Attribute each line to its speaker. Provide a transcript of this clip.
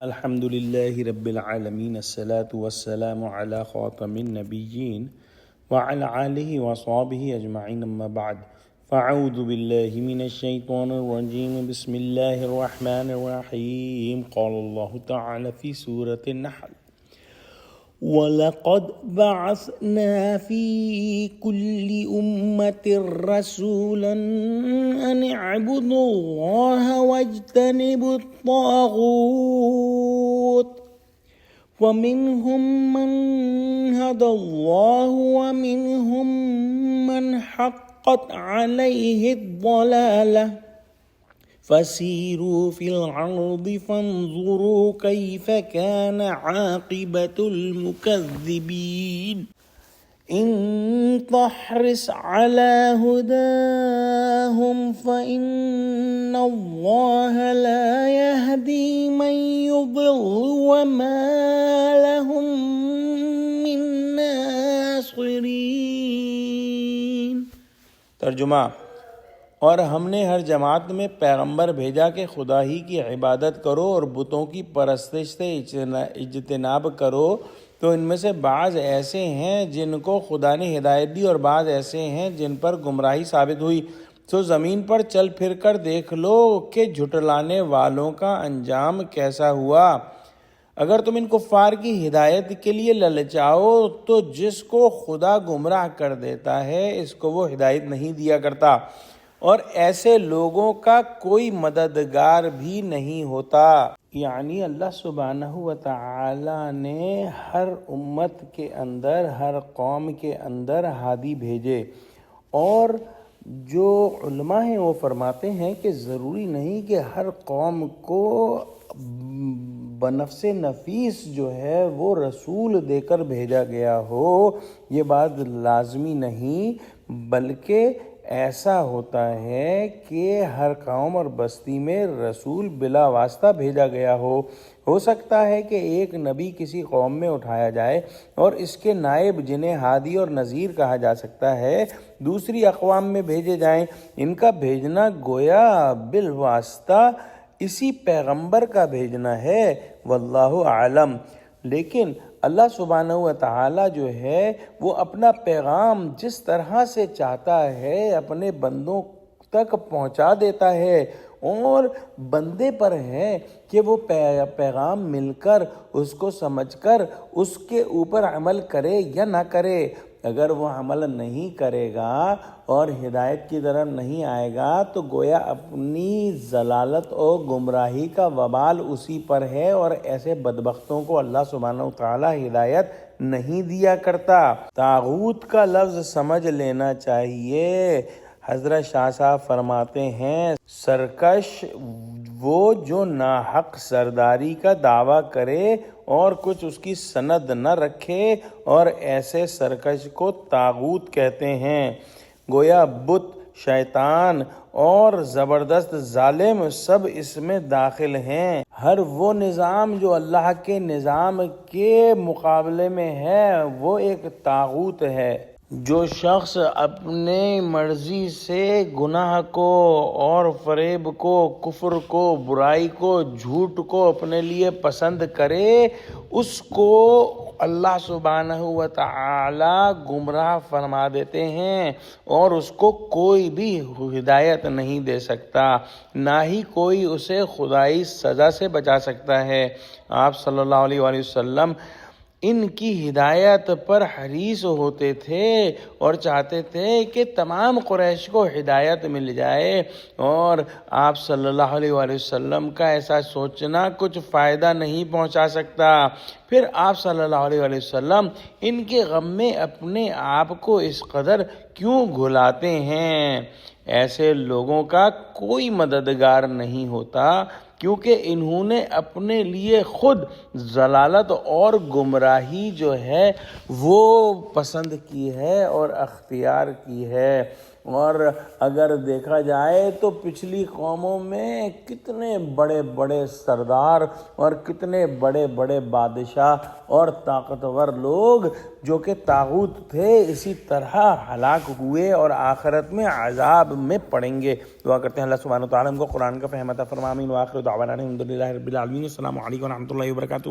Speaker 1: الحمد لله رب العالمين الصلاة والسلام على خاتم النبيين وعلى آله وصحبه أجمعين أما بعد فأعوذ بالله من الشيطان الرجيم بسم الله الرحمن الرحيم قال الله تعالى في سورة النحل وَلَقَدْ بَعَثْنَا فِي كُلِّ أُمَّةٍ رَسُولًا أَنِ اعْبُدُوا اللَّهَ وَاجْتَنِبُوا الطَّاغُوتَ وَمِنْهُمْ مَنْ هَدَى اللَّهُ وَمِنْهُمْ مَنْ حَقَّتْ عَلَيْهِ الضَّلَالَةُ فسيروا في الأرض فانظروا كيف كان عاقبة المكذبين إن تحرص على هداهم فإن الله لا يهدي من يضل وما لهم من ناصرين. ترجمہ: اور ہم نے ہر جماعت میں پیغمبر بھیجا کہ خدا ہی کی عبادت کرو اور بتوں کی پرستش سے اجتناب کرو، تو ان میں سے بعض ایسے ہیں جن کو خدا نے ہدایت دی اور بعض ایسے ہیں جن پر گمراہی ثابت ہوئی. تو زمین پر چل پھر کر دیکھ لو کہ جھٹلانے والوں کا انجام کیسا ہوا. اگر تم ان کفار کی ہدایت کے لیے للچاؤ تو جس کو خدا گمراہ کر دیتا ہے اس کو وہ ہدایت نہیں دیا کرتا، اور ایسے لوگوں کا کوئی مددگار بھی نہیں ہوتا. یعنی اللہ سبحانہ و تعالی نے ہر امت کے اندر، ہر قوم کے اندر ہادی بھیجے، اور جو علماء ہیں وہ فرماتے ہیں کہ ضروری نہیں کہ ہر قوم کو بنفس نفیس جو ہے وہ رسول دے کر بھیجا گیا ہو، یہ بات لازمی نہیں، بلکہ ایسا ہوتا ہے کہ ہر قوم اور بستی میں رسول بلا واسطہ بھیجا گیا ہو سکتا ہے کہ ایک نبی کسی قوم میں اٹھایا جائے اور اس کے نائب جنہیں ہادی اور نذیر کہا جا سکتا ہے دوسری اقوام میں بھیجے جائیں. ان کا بھیجنا گویا بالواسطہ اسی پیغمبر کا بھیجنا ہے، واللہ عالم. لیکن اللہ سبحانہ و تعالی جو ہے وہ اپنا پیغام جس طرح سے چاہتا ہے اپنے بندوں تک پہنچا دیتا ہے، اور بندے پر ہے کہ وہ پیغام مل کر اس کو سمجھ کر اس کے اوپر عمل کرے یا نہ کرے. اگر وہ عمل نہیں کرے گا اور ہدایت کی طرف نہیں آئے گا تو گویا اپنی ضلالت اور گمراہی کا وبال اسی پر ہے، اور ایسے بدبختوں کو اللہ سبحانہ و تعالی ہدایت نہیں دیا کرتا. طاغوت کا لفظ سمجھ لینا چاہیے. حضرت شاہ صاحب فرماتے ہیں سرکش وہ جو ناحق سرداری کا دعویٰ کرے اور کچھ اس کی سند نہ رکھے، اور ایسے سرکش کو طاغوت کہتے ہیں. گویا بت، شیطان اور زبردست ظالم سب اس میں داخل ہیں. ہر وہ نظام جو اللہ کے نظام کے مقابلے میں ہے وہ ایک طاغوت ہے. جو شخص اپنے مرضی سے گناہ کو اور فریب کو، کفر کو، برائی کو، جھوٹ کو اپنے لیے پسند کرے، اس کو اللہ سبحانہ و تعالی گمراہ فرما دیتے ہیں، اور اس کو کوئی بھی ہدایت نہیں دے سکتا، نہ ہی کوئی اسے خدائی سزا سے بچا سکتا ہے. آپ صلی اللہ علیہ وآلہ وسلم ان کی ہدایت پر حریص ہوتے تھے اور چاہتے تھے کہ تمام قریش کو ہدایت مل جائے، اور آپ صلی اللہ علیہ وآلہ وسلم کا ایسا سوچنا کچھ فائدہ نہیں پہنچا سکتا. پھر آپ صلی اللہ علیہ وآلہ وسلم ان کے غم میں اپنے آپ کو اس قدر کیوں گھلاتے ہیں؟ ایسے لوگوں کا کوئی مددگار نہیں ہوتا، کیونکہ انہوں نے اپنے لیے خود ضلالت اور گمراہی جو ہے وہ پسند کی ہے اور اختیار کی ہے. اور اگر دیکھا جائے تو پچھلی قوموں میں کتنے بڑے بڑے سردار اور کتنے بڑے بڑے بادشاہ اور طاقتور لوگ جو کہ طاغوت تھے اسی طرح ہلاک ہوئے اور آخرت میں عذاب میں پڑیں گے۔ دعا کرتے ہیں اللہ سبحانہ و تعالیٰ ہم کو قرآن کا فہم عطا فرمائے۔ آمین وآخر دعوانا الحمد للہ رب العالمین۔ السلام علیکم و رحمۃ اللہ وبرکاتہ۔